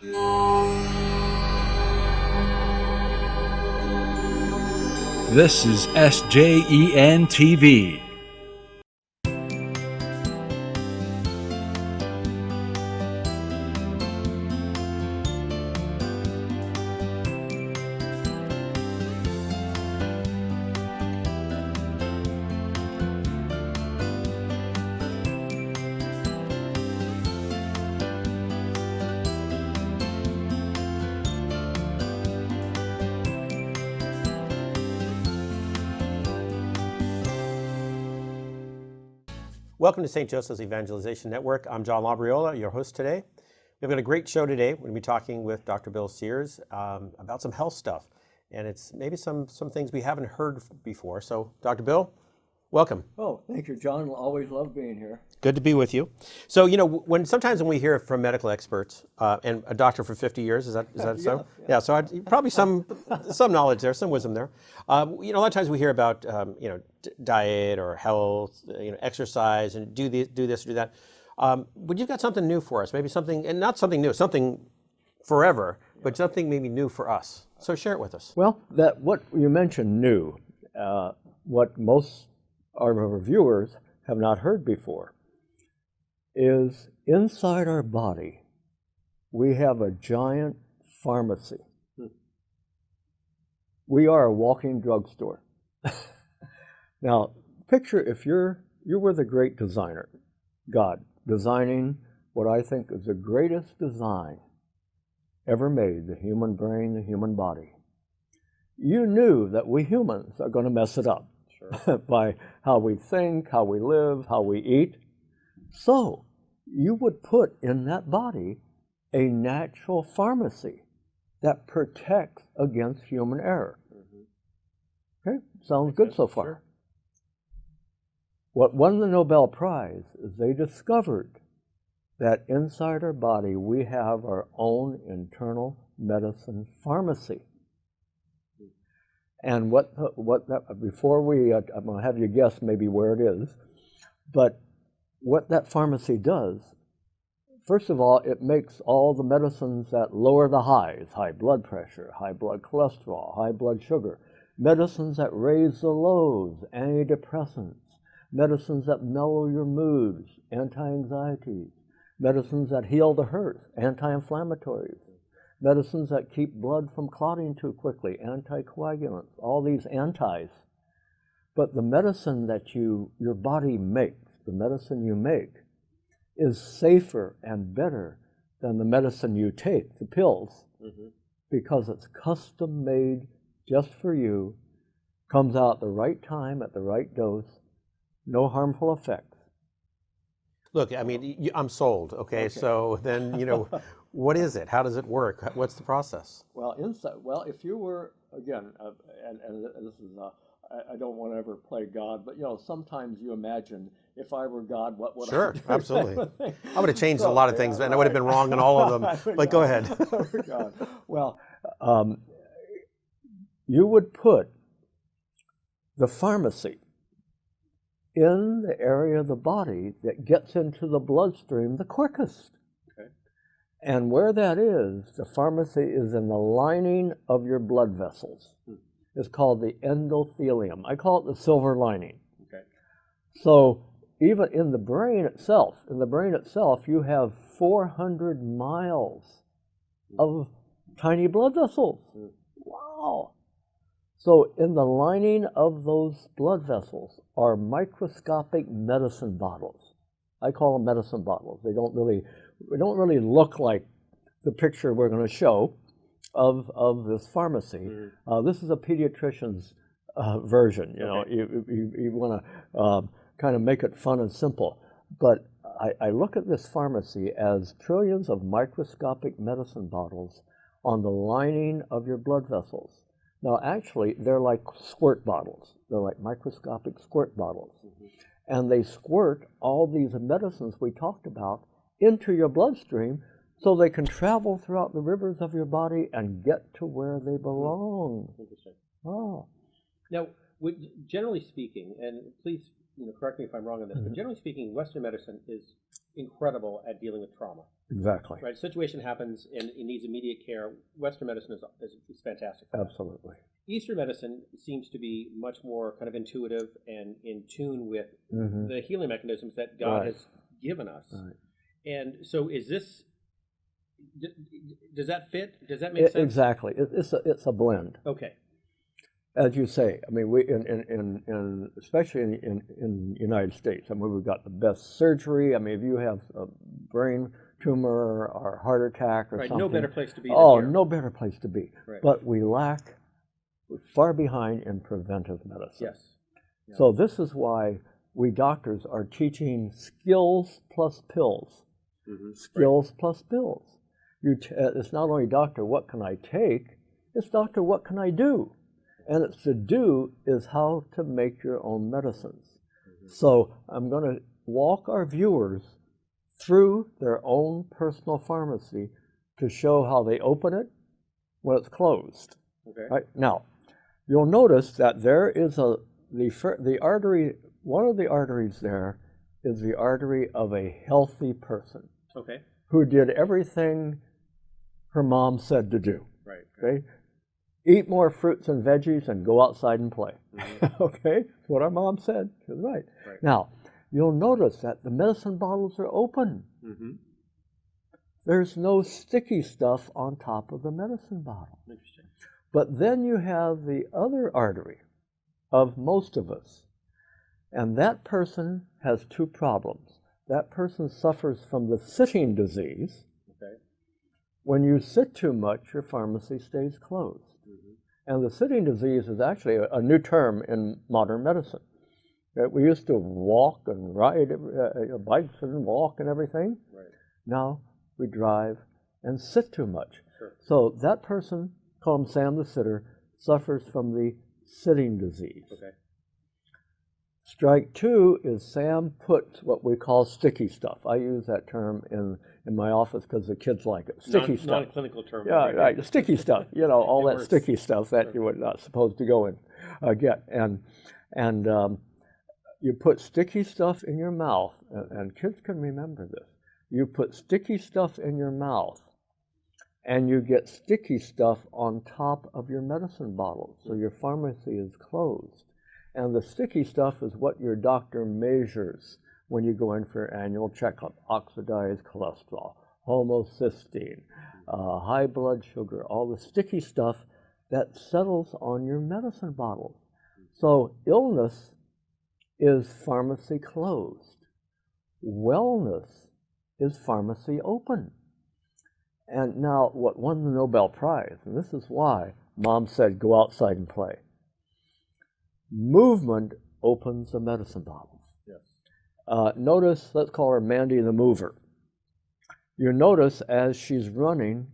This is SJEN TV. Welcome to St. Joseph's Evangelization Network. I'm John Labriola, your host today. We've got a great show today. We're going to be talking with Dr. Bill Sears about some health stuff. And it's maybe some things we haven't heard before. So, Dr. Bill, welcome. Oh, thank you, John. Always love being here. Good to be with you. So, you know, sometimes when we hear from medical experts, and a doctor for 50 years, is that so? Yeah, so probably some knowledge there, some wisdom there. You know, a lot of times we hear about, you know, diet or health, you know, exercise, and do this, do that. But you've got something new for us, maybe something, and not something new, something forever, but something maybe new for us. So share it with us. Well, what you mentioned new, what most of our viewers have not heard before, is inside our body, we have a giant pharmacy. We are a walking drugstore. Now, picture if you were the great designer, God, designing what I think is the greatest design ever made, the human brain, the human body. You knew that we humans are going to mess it up. Sure. By how we think, how we live, how we eat. So you would put in that body a natural pharmacy that protects against human error. Mm-hmm. Okay, sounds good so far. Sure. What won the Nobel Prize is they discovered that inside our body we have our own internal medicine pharmacy. And before I'm going to have you guess maybe where it is, but what that pharmacy does, first of all, it makes all the medicines that lower the highs, high blood pressure, high blood cholesterol, high blood sugar, medicines that raise the lows, antidepressants, medicines that mellow your moods, anti-anxieties, medicines that heal the hurt, anti-inflammatories, medicines that keep blood from clotting too quickly, anticoagulants, all these antis. But the medicine that your body makes, the medicine you make, is safer and better than the medicine you take, the pills, because it's custom made just for you, comes out at the right time, at the right dose, no harmful effects. Look, I mean, I'm sold, okay? So then, you know, what is it? How does it work? What's the process? Well, if you were, again, and this is, I don't want to ever play God, but, you know, sometimes you imagine, if I were God, what would I do? Sure, absolutely. I would have changed a lot of things, and I would have been wrong in all of them, but go ahead. God. Well, you would put the pharmacy in the area of the body that gets into the bloodstream the quickest. Okay. And where that is, the pharmacy is in the lining of your blood vessels. It's called the endothelium. I call it the silver lining. Okay. So even in the brain itself, you have 400 miles of tiny blood vessels. Wow. So in the lining of those blood vessels are microscopic medicine bottles. I call them medicine bottles. They don't really look like the picture we're going to show of this pharmacy. This is a pediatrician's version. You know, you want to kind of make it fun and simple. But I look at this pharmacy as trillions of microscopic medicine bottles on the lining of your blood vessels. Now, actually, they're like squirt bottles. They're like microscopic squirt bottles. And they squirt all these medicines we talked about into your bloodstream so they can travel throughout the rivers of your body and get to where they belong. Interesting. Oh. Now, generally speaking, and please correct me if I'm wrong on this, but generally speaking, Western medicine is incredible at dealing with trauma. Exactly. Right, situation happens and it needs immediate care. Western medicine is fantastic. Absolutely. Eastern medicine seems to be much more kind of intuitive and in tune with the healing mechanisms that God has given us. Right. And so is this, does that fit? Does that make sense? Exactly. It's a blend. Okay. As you say, I mean, we in especially in the United States, I mean, we've got the best surgery. I mean, if you have a brain tumor or heart attack or something, no better place to be. Oh, than here. no better place to be. Right. But we're far behind in preventive medicine. Yes. Yeah. So this is why we doctors are teaching skills plus pills. Skills plus pills. It's not only doctor, what can I take? It's doctor, what can I do? And it's to do is how to make your own medicines. So I'm going to walk our viewers through their own personal pharmacy to show how they open it when it's closed. Okay. Right? Now, you'll notice that there is the artery, one of the arteries there is the artery of a healthy person. Okay. Who did everything her mom said to do. Right. Okay? Eat more fruits and veggies and go outside and play. Okay? That's what our mom said. She was right. Now, you'll notice that the medicine bottles are open. There's no sticky stuff on top of the medicine bottle. Interesting. But then you have the other artery of most of us. And that person has two problems. That person suffers from the sitting disease. Okay. When you sit too much, your pharmacy stays closed. And the sitting disease is actually a new term in modern medicine. We used to walk and ride bikes and walk and everything. Right. Now we drive and sit too much. Sure. So that person, call him Sam the Sitter, suffers from the sitting disease. Okay. Strike two is Sam puts what we call sticky stuff. I use that term in my office because the kids like it. Sticky stuff. Non-clinical term. Yeah, right. Sticky stuff. You know, all that works. sticky stuff that you were not supposed to go and get. And you put sticky stuff in your mouth, and kids can remember this. You put sticky stuff in your mouth, and you get sticky stuff on top of your medicine bottle, so your pharmacy is closed. And the sticky stuff is what your doctor measures when you go in for your annual checkup. Oxidized cholesterol, homocysteine, high blood sugar, all the sticky stuff that settles on your medicine bottle. So illness is pharmacy closed. Wellness is pharmacy open. And now what won the Nobel Prize, and this is why Mom said go outside and play. Movement opens the medicine bottles. Yes. Notice, let's call her Mandy the Mover. You notice as she's running,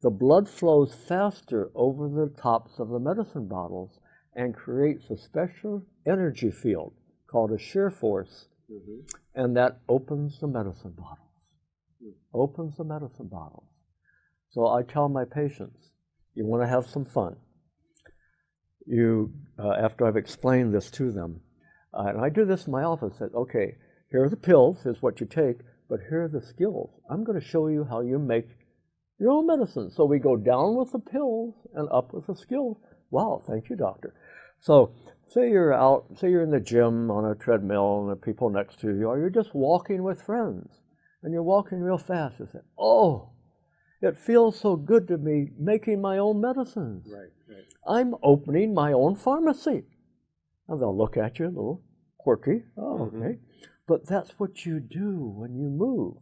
the blood flows faster over the tops of the medicine bottles and creates a special energy field called a shear force, and that opens the medicine bottles. Opens the medicine bottles. So I tell my patients, you want to have some fun. You, after I've explained this to them, and I do this in my office, that, okay, here are the pills, here's what you take, but here are the skills. I'm going to show you how you make your own medicine. So we go down with the pills and up with the skills. Wow, thank you, doctor. So say you're in the gym on a treadmill and there are people next to you, or you're just walking with friends, and you're walking real fast. You say, oh, it feels so good to be making my own medicines. Right, right. I'm opening my own pharmacy. And they'll look at you a little quirky. Oh, okay. But that's what you do when you move.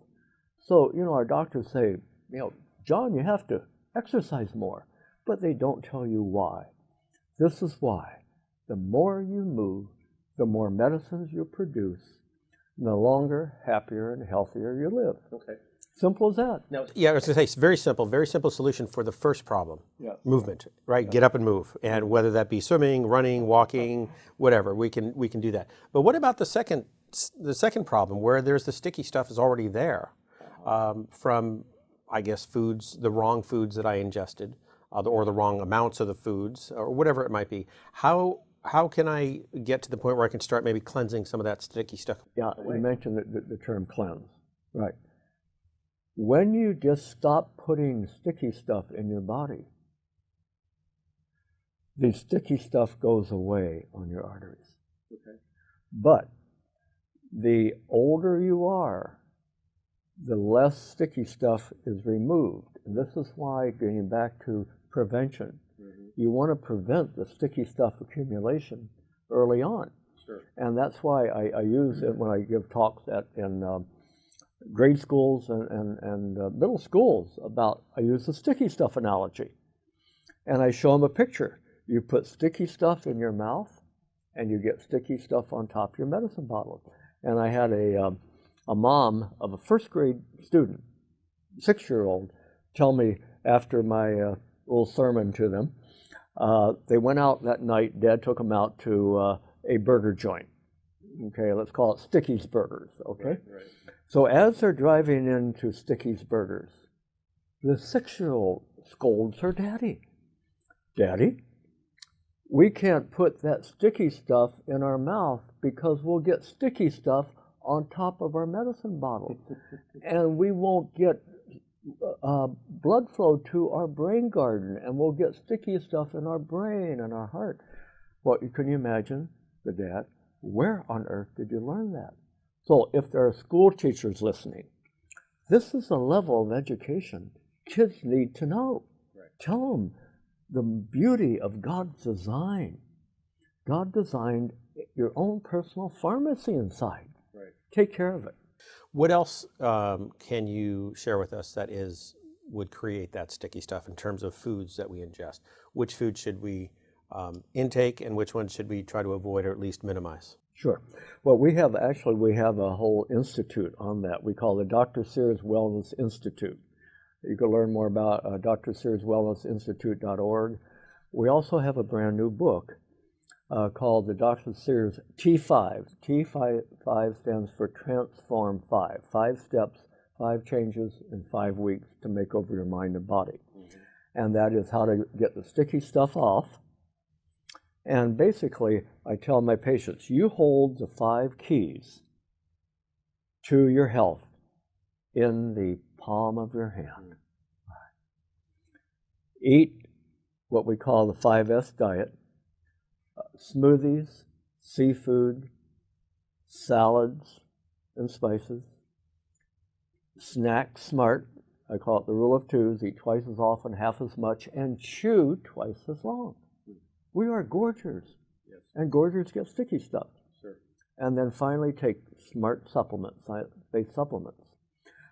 So, you know, our doctors say, you know, John, you have to exercise more. But they don't tell you why. This is why. The more you move, the more medicines you produce, and the longer, happier, and healthier you live. Okay. Simple as that. Now, yeah, I was going to say, it's very simple solution for the first problem. Yeah. Movement, right? Yeah. Get up and move. And whether that be swimming, running, walking, whatever, we can do that. But what about the second problem where there's the sticky stuff is already there from, I guess, foods, the wrong foods that I ingested, or the wrong amounts of the foods, or whatever it might be. How can I get to the point where I can start maybe cleansing some of that sticky stuff away? You mentioned the term cleanse, right? When you just stop putting sticky stuff in your body, the sticky stuff goes away on your arteries. Okay. But the older you are, the less sticky stuff is removed. And this is why, getting back to prevention, you want to prevent the sticky stuff accumulation early on. Sure. And that's why I use it when I give talks in grade schools and middle schools about, I use the sticky stuff analogy. And I show them a picture. You put sticky stuff in your mouth, and you get sticky stuff on top of your medicine bottle. And I had a mom of a first grade student, 6-year-old, tell me after my little sermon to them, they went out that night, Dad took them out to a burger joint. Okay, let's call it Sticky's Burgers, okay? Right. So as they're driving into Sticky's Burgers, the 6-year-old scolds her daddy. Daddy, we can't put that sticky stuff in our mouth because we'll get sticky stuff on top of our medicine bottle. And we won't get blood flow to our brain garden, and we'll get sticky stuff in our brain and our heart. Well, can you imagine the dad? Where on earth did you learn that? So if there are school teachers listening, this is a level of education kids need to know. Right. Tell them the beauty of God's design. God designed your own personal pharmacy inside. Right. Take care of it. What else can you share with us that would create that sticky stuff in terms of foods that we ingest? Which foods should we intake, and which ones should we try to avoid or at least minimize? Sure. Well, we have a whole institute on that. We call the Dr. Sears Wellness Institute. You can learn more about drsearswellnessinstitute.org. We also have a brand new book called the Dr. Sears T5. T5 stands for Transform 5. 5 steps, 5 changes in 5 weeks to make over your mind and body. Mm-hmm. And that is how to get the sticky stuff off. And basically, I tell my patients, you hold the 5 keys to your health in the palm of your hand. Eat what we call the 5S diet: smoothies, seafood, salads and spices. Snack smart, I call it the rule of 2s: eat twice as often, half as much, and chew twice as long. We are gorgers, yes. And gorgers get sticky stuff. Sure. And then finally take smart supplements, they supplements.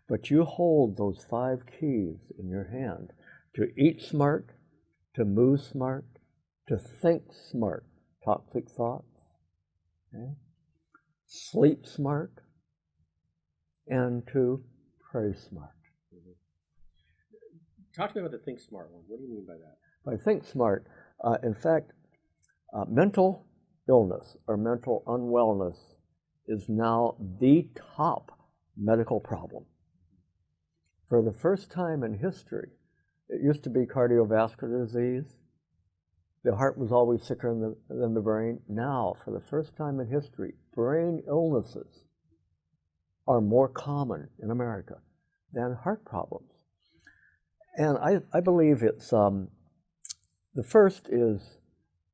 But you hold those 5 keys in your hand: to eat smart, to move smart, to think smart, toxic thoughts, okay? Sleep smart, and to pray smart. Mm-hmm. Talk to me about the think smart one. What do you mean by that? By think smart, in fact, mental illness or mental unwellness is now the top medical problem. For the first time in history, it used to be cardiovascular disease. The heart was always sicker than the brain. Now, for the first time in history, brain illnesses are more common in America than heart problems. And I believe it's, the first is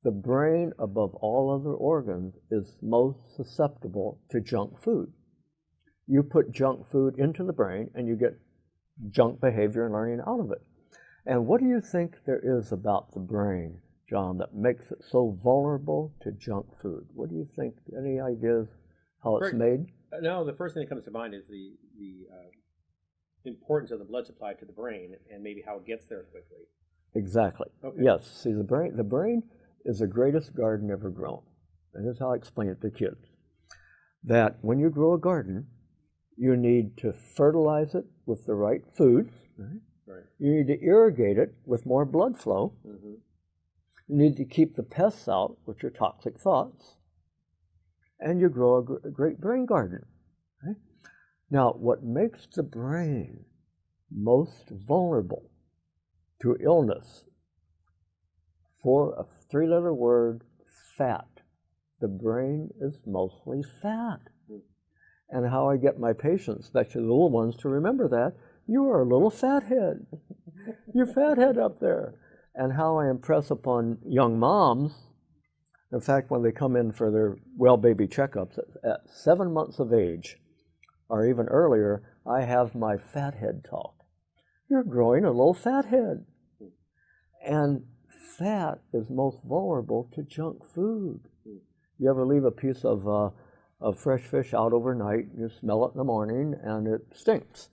the brain, above all other organs, is most susceptible to junk food. You put junk food into the brain and you get junk behavior and learning out of it. And what do you think there is about the brain, John, that makes it so vulnerable to junk food? What do you think? Any ideas how it's made? No, the first thing that comes to mind is the importance of the blood supply to the brain and maybe how it gets there quickly. Exactly. Okay. Yes. See, the brain is the greatest garden ever grown. And here's how I explain it to kids. That when you grow a garden, you need to fertilize it with the right foods. Right? Right. You need to irrigate it with more blood flow. Mm-hmm. You need to keep the pests out, which are toxic thoughts. And you grow a great brain garden. Right? Now, what makes the brain most vulnerable to illness, for a 3-letter word, fat. The brain is mostly fat. And how I get my patients, especially the little ones, to remember that You are a little fathead. You're fathead up there. And how I impress upon young moms, in fact, when they come in for their well baby checkups at 7 months of age, or even earlier, I have my fathead talk. You're growing a little fathead. And fat is most vulnerable to junk food. You ever leave a piece of fresh fish out overnight, you smell it in the morning, and it stinks.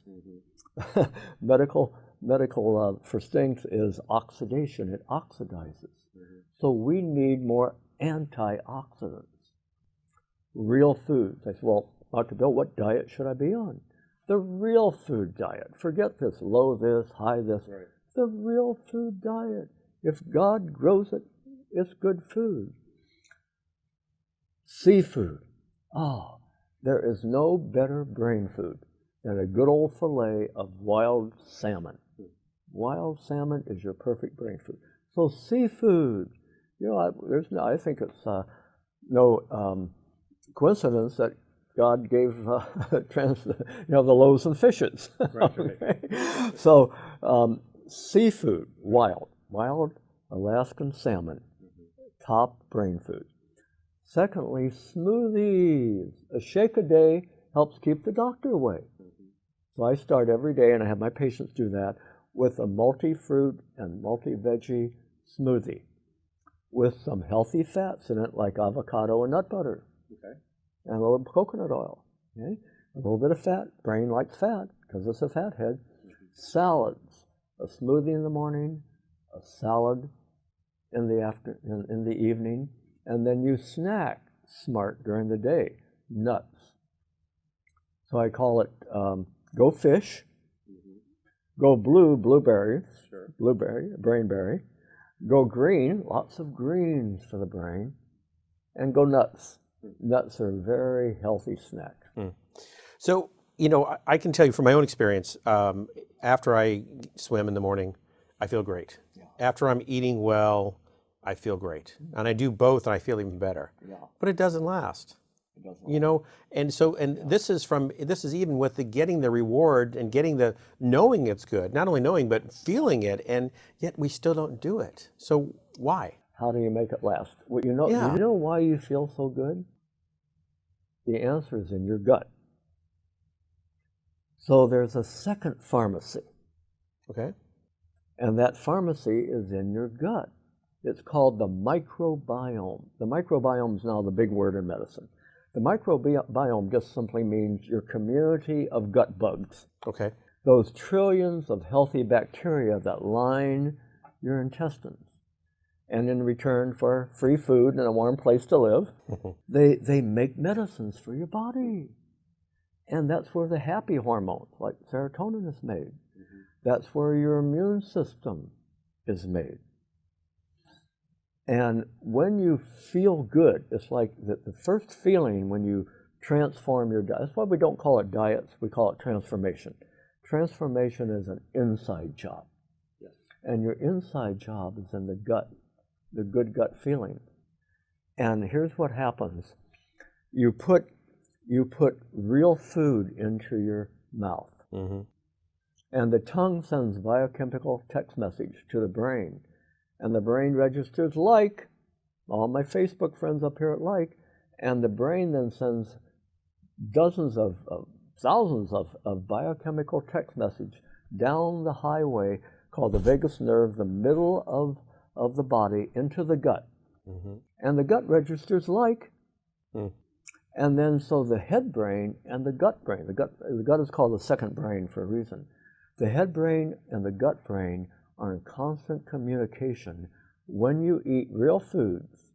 Medical for stinks is oxidation. It oxidizes. So we need more antioxidants. Real foods. I said, well, Dr. Bill, what diet should I be on? The real food diet. Forget this low this, high this. Right. The real food diet. If God grows it, it's good food. Seafood. Oh, there is no better brain food than a good old fillet of wild salmon. Wild salmon is your perfect brain food. So seafood, you know, I think it's no coincidence that God gave the loaves and fishes. Okay? So seafood, wild Alaskan salmon, top brain food. Secondly, smoothies. A shake a day helps keep the doctor away. So I start every day, and I have my patients do that, with a multi-fruit and multi-veggie smoothie with some healthy fats in it, like avocado and nut butter, and a little coconut oil. Okay? A little bit of fat. Brain likes fat because it's a fat head. Salads. A smoothie in the morning, a salad in the evening, and then you snack smart during the day. Nuts. So I call it go fish, go blue, blueberry, blueberry, brainberry, go green, lots of greens for the brain, and go nuts. Nuts are a very healthy snack. So, you know, I can tell you from my own experience, after I swim in the morning, I feel great. After I'm eating well, I feel great. And I do both and I feel even better. But it doesn't last. You know, and so, this is even with the getting the reward and getting the knowing it's good, not only knowing, but feeling it, and yet we still don't do it. So why? How do you make it last? Well, you know why you feel so good? The answer is in your gut. So there's a second pharmacy. Okay. And that pharmacy is in your gut. It's called the microbiome. The microbiome is now the big word in medicine. The microbiome just simply means your community of gut bugs. Okay. Those trillions of healthy bacteria that line your intestines. And in return for free food and a warm place to live, they make medicines for your body. And that's where the happy hormones, like serotonin, is made. That's where your immune system is made. And when you feel good, it's like the first feeling when you transform your diet. That's why we don't call it diets, we call it transformation. Transformation is an inside job. Yes. And your inside job is in the gut, the good gut feeling. And here's what happens. You put real food into your mouth. And the tongue sends biochemical text message to the brain. And the brain registers like, all my Facebook friends up here at like, and the brain then sends dozens of thousands of biochemical text message down the highway called the vagus nerve, the middle of the body, into the gut. And the gut registers like. And then so the head brain and the gut brain, the gut is called the second brain for a reason. The head brain and the gut brain are in constant communication when you eat real foods,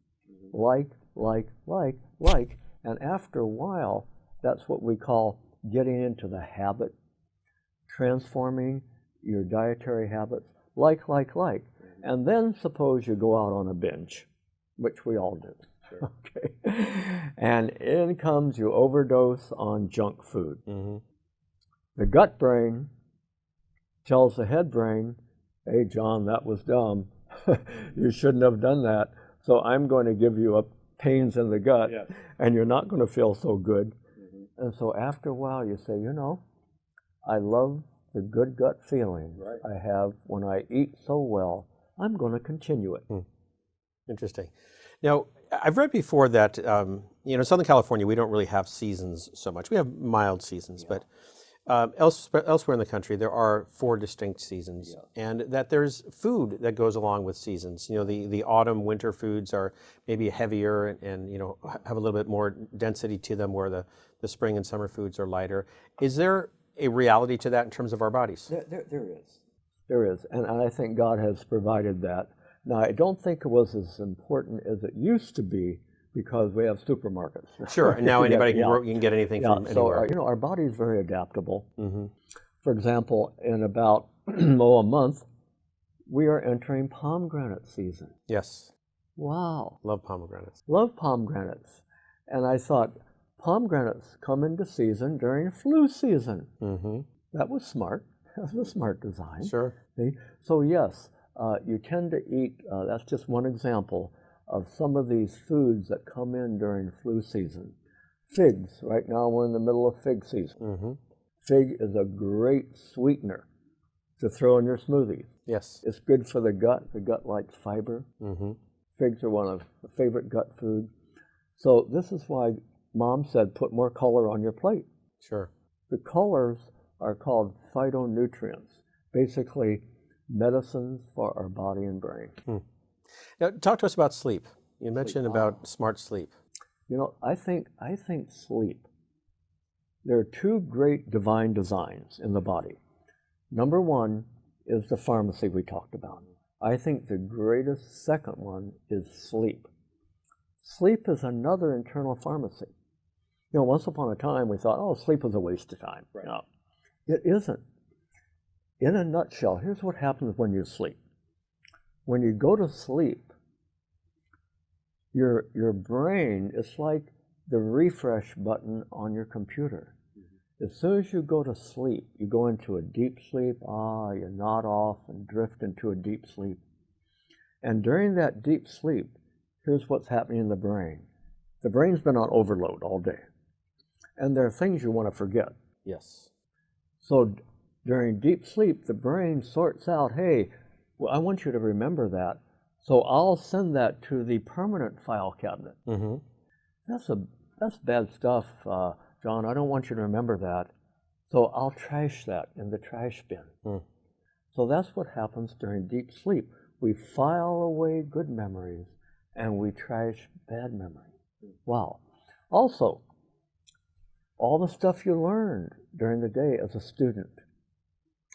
like, and after a while, that's what we call getting into the habit, transforming your dietary habits, like. And then suppose you go out on a binge, which we all do. Okay. And in comes you overdose on junk food. The gut brain tells the head brain, hey, John, that was dumb. You shouldn't have done that. So I'm going to give you pains in the gut, and you're not going to feel so good. And so after a while, you say, you know, I love the good gut feeling I have when I eat so well, I'm going to continue it. Interesting. Now, I've read before that, Southern California, we don't really have seasons so much. We have mild seasons, but elsewhere in the country, there are 4 distinct seasons, and that there's food that goes along with seasons. The autumn, winter foods are maybe heavier and have a little bit more density to them, where the spring and summer foods are lighter. Is there a reality to that in terms of our bodies? There is. There is, and I think God has provided that. Now, I don't think it was as important as it used to be because we have supermarkets. Sure, and now anybody you can get anything from anywhere. So, our body is very adaptable. For example, in about a month, we are entering pomegranate season. Yes. Wow. Love pomegranates. Love pomegranates. And I thought, pomegranates come into season during flu season. That was smart. That was a smart design. Sure. See? So yes, you tend to eat, that's just one example of some of these foods that come in during flu season. Figs, right now we're in the middle of fig season. Fig is a great sweetener to throw in your smoothies. Yes. It's good for the gut likes fiber. Figs are one of the favorite gut foods. So this is why Mom said put more color on your plate. Sure. The colors are called phytonutrients, basically medicines for our body and brain. Now, talk to us about sleep. You mentioned about smart sleep. I think sleep, there are 2 great divine designs in the body. Number 1 is the pharmacy we talked about. I think the greatest second one is sleep. Sleep is another internal pharmacy. Once upon a time we thought, oh, sleep is a waste of time. No, it isn't. In a nutshell, here's what happens when you sleep. When you go to sleep, your brain is like the refresh button on your computer. As soon as you go to sleep, you go into a deep sleep, you nod off and drift into a deep sleep. And during that deep sleep, here's what's happening in the brain. The brain's been on overload all day. And there are things you want to forget. Yes. So during deep sleep, the brain sorts out, hey, well, I want you to remember that. So I'll send that to the permanent file cabinet. That's bad stuff, John. I don't want you to remember that. So I'll trash that in the trash bin. So that's what happens during deep sleep. We file away good memories and we trash bad memories. Wow. Also, all the stuff you learned during the day as a student,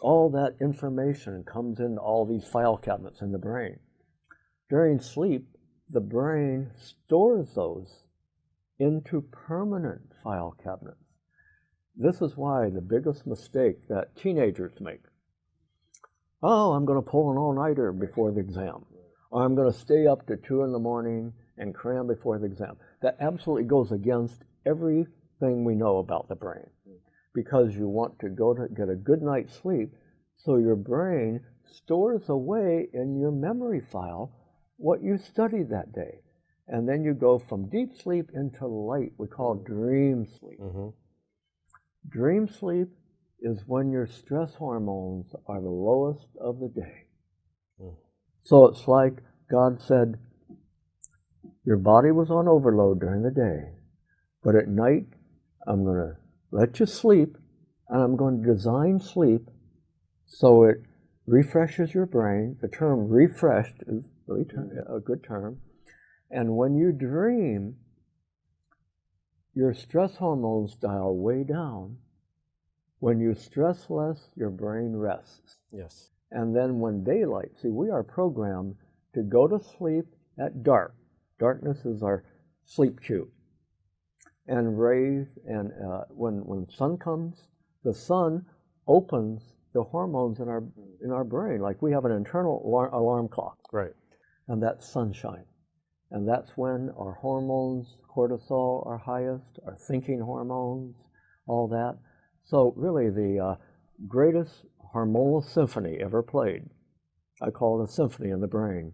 all that information comes in all these file cabinets in the brain. During sleep, the brain stores those into permanent file cabinets. This is why the biggest mistake that teenagers make, I'm going to pull an all-nighter before the exam, or I'm going to stay up to 2 in the morning and cram before the exam. That absolutely goes against everything we know about the brain, because you want to go to get a good night's sleep so your brain stores away in your memory file what you studied that day. And then you go from deep sleep into light, we call dream sleep. Dream sleep is when your stress hormones are the lowest of the day. So it's like God said, your body was on overload during the day, but at night, I'm going to let you sleep, and I'm going to design sleep so it refreshes your brain. The term refreshed is really a good term. And when you dream, your stress hormones dial way down. When you stress less, your brain rests. Yes. And then when daylight, see, we are programmed to go to sleep at dark. Darkness is our sleep cue. And rays, and when sun comes, the sun opens the hormones in our brain. Like we have an internal alarm clock. Right. And that's sunshine. And that's when our hormones, cortisol, are highest, our thinking hormones, all that. So really the greatest hormonal symphony ever played, I call it a symphony in the brain,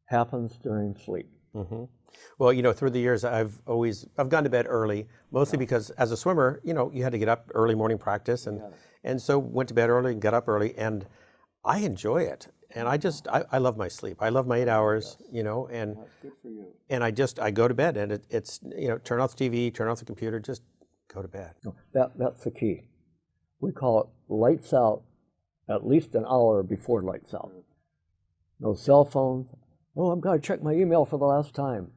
happens during sleep. Well, through the years, I've gone to bed early, mostly because as a swimmer, you had to get up early morning practice, and so went to bed early and got up early, and I enjoy it. And I love my sleep. I love my 8 hours, and That's good for you. and I go to bed, and it's turn off the TV, turn off the computer, just go to bed. That's the key. We call it lights out at least an hour before lights out. No cell phones. Oh, I'm going to check my email for the last time.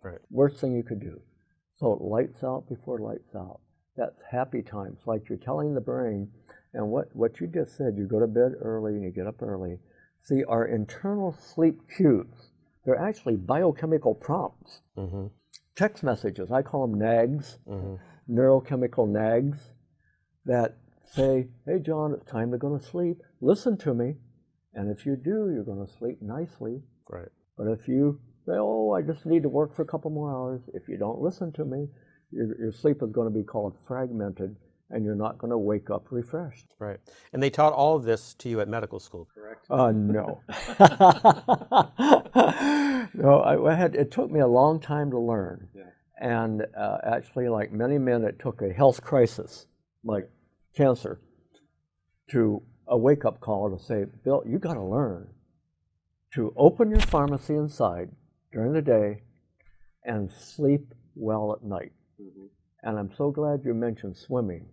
Right. Worst thing you could do. So lights out before lights out. That's happy times, like you're telling the brain. And what you just said, you go to bed early and you get up early. See, our internal sleep cues, they're actually biochemical prompts. Text messages, I call them nags, neurochemical nags, that say, hey, John, it's time to go to sleep. Listen to me. And if you do, you're going to sleep nicely. Right. But if you say, oh, I just need to work for a couple more hours, if you don't listen to me, your sleep is going to be called fragmented, and you're not going to wake up refreshed. Right. And they taught all of this to you at medical school, correct? No. No, it took me a long time to learn. Yeah. And actually, like many men, it took a health crisis, like cancer, to a wake-up call to say, Bill, you got to learn to open your pharmacy inside during the day and sleep well at night. And I'm so glad you mentioned swimming,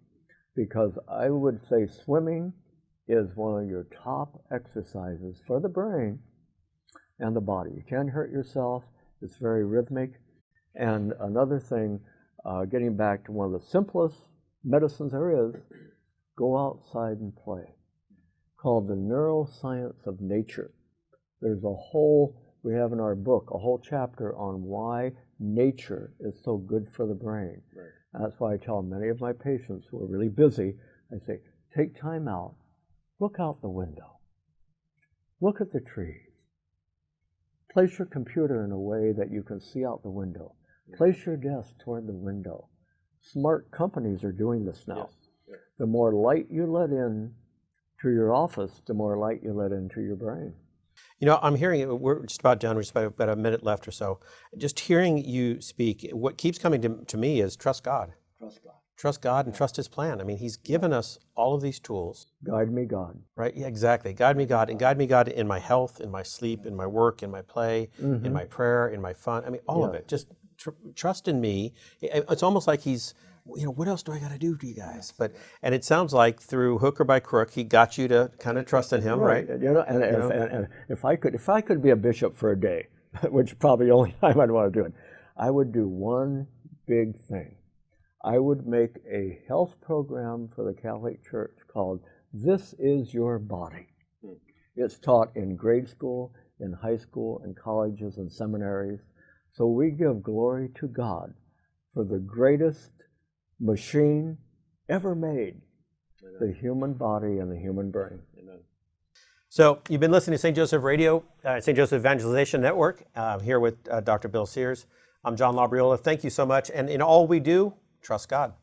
because I would say swimming is one of your top exercises for the brain and the body. You can't hurt yourself. It's very rhythmic. And another thing, getting back to one of the simplest medicines there is, go outside and play, called the neuroscience of nature. There's we have in our book, a whole chapter on why nature is so good for the brain. Right. And that's why I tell many of my patients who are really busy, I say, take time out, look out the window, look at the trees, place your computer in a way that you can see out the window, place your desk toward the window. Smart companies are doing this now. Yes. The more light you let in to your office, the more light you let into your brain. I'm hearing, we're just about done, we're just about a minute left or so. Just hearing you speak, what keeps coming to me is trust God. Trust God. Trust God and trust His plan. I mean, He's given us all of these tools. Guide me, God. Right, yeah, exactly. Guide me, God, and guide me, God, in my health, in my sleep, in my work, in my play, in my prayer, in my fun. I mean, all of it. Just trust in me. It's almost like He's, what else do I got to do to you guys? And it sounds like through hook or by crook, He got you to kind of trust in Him, right? And if I could be a bishop for a day, which is probably the only time I'd want to do it, I would do one big thing. I would make a health program for the Catholic Church called This Is Your Body. It's taught in grade school, in high school, in colleges and seminaries. So we give glory to God for the greatest machine ever made, the human body and the human brain. Amen. So you've been listening to St. Joseph Radio, St. Joseph Evangelization Network, here with Dr. Bill Sears. I'm John Labriola. Thank you so much. And in all we do, trust God.